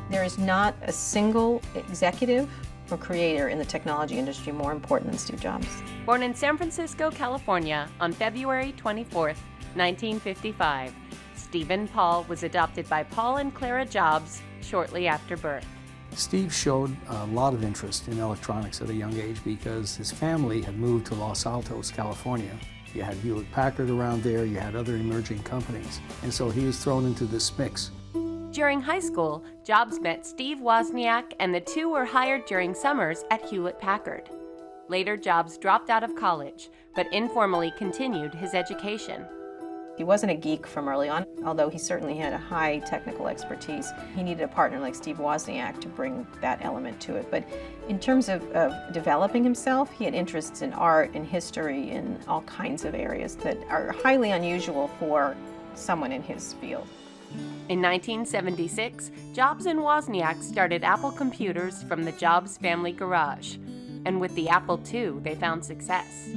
There is not a single executive or creator in the technology industry more important than Steve Jobs. Born in San Francisco, California on February 24th, 1955, Stephen Paul was adopted by Paul and Clara Jobs shortly after birth. Steve showed a lot of interest in electronics at a young age because his family had moved to Los Altos, California. You had Hewlett-Packard around there, you had other emerging companies, and so he was thrown into this mix. During high school, Jobs met Steve Wozniak, and the two were hired during summers at Hewlett-Packard. Later, Jobs dropped out of college, but informally continued his education. He wasn't a geek from early on, although he certainly had a high technical expertise. He needed a partner like Steve Wozniak to bring that element to it. But in terms of developing himself, he had interests in art and history in all kinds of areas that are highly unusual for someone in his field. In 1976, Jobs and Wozniak started Apple Computers from the Jobs family garage. And with the Apple II, they found success.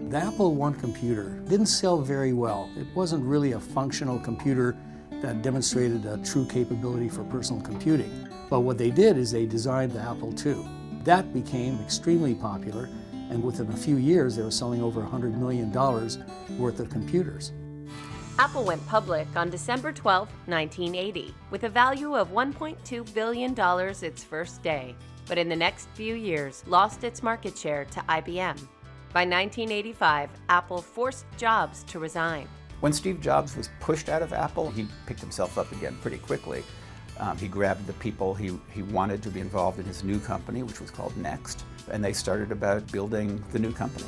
The Apple I computer didn't sell very well. It wasn't really a functional computer that demonstrated a true capability for personal computing. But what they did is they designed the Apple II. That became extremely popular, and within a few years they were selling over $100 million worth of computers. Apple went public on December 12, 1980, with a value of $1.2 billion its first day, but in the next few years lost its market share to IBM. By 1985, Apple forced Jobs to resign. When Steve Jobs was pushed out of Apple, he picked himself up again pretty quickly. He grabbed the people he wanted to be involved in his new company, which was called Next, and they started about building the new company.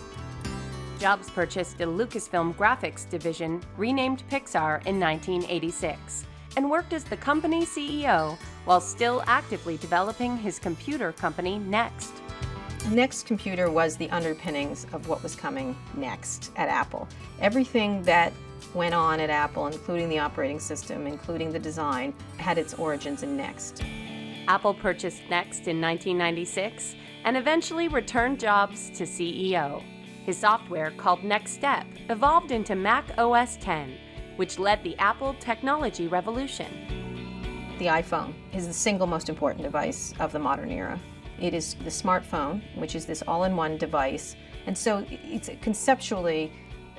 Jobs purchased a Lucasfilm graphics division, renamed Pixar in 1986, and worked as the company's CEO while still actively developing his computer company Next. Next computer was the underpinnings of what was coming next at Apple. Everything that went on at Apple, including the operating system, including the design, had its origins in Next. Apple purchased Next in 1996 and eventually returned Jobs to CEO. His software, called Next Step, evolved into Mac OS X, which led the Apple technology revolution. The iPhone is the single most important device of the modern era. It is the smartphone, which is this all-in-one device. And so it's conceptually,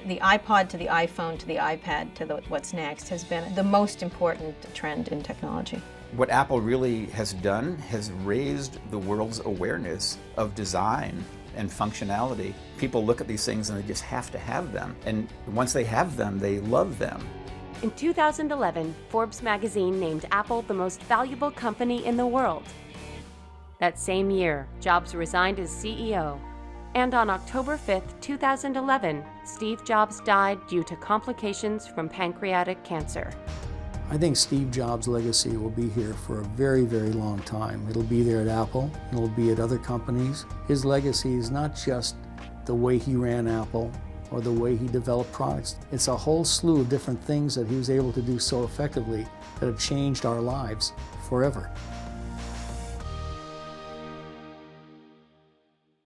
the iPod to the iPhone to the iPad to what's next has been the most important trend in technology. What Apple really has done has raised the world's awareness of design and functionality. People look at these things and they just have to have them. And once they have them, they love them. In 2011, Forbes magazine named Apple the most valuable company in the world. That same year, Jobs resigned as CEO. And on October 5, 2011, Steve Jobs died due to complications from pancreatic cancer. I think Steve Jobs' legacy will be here for a very, very long time. It'll be there at Apple, it'll be at other companies. His legacy is not just the way he ran Apple or the way he developed products. It's a whole slew of different things that he was able to do so effectively that have changed our lives forever.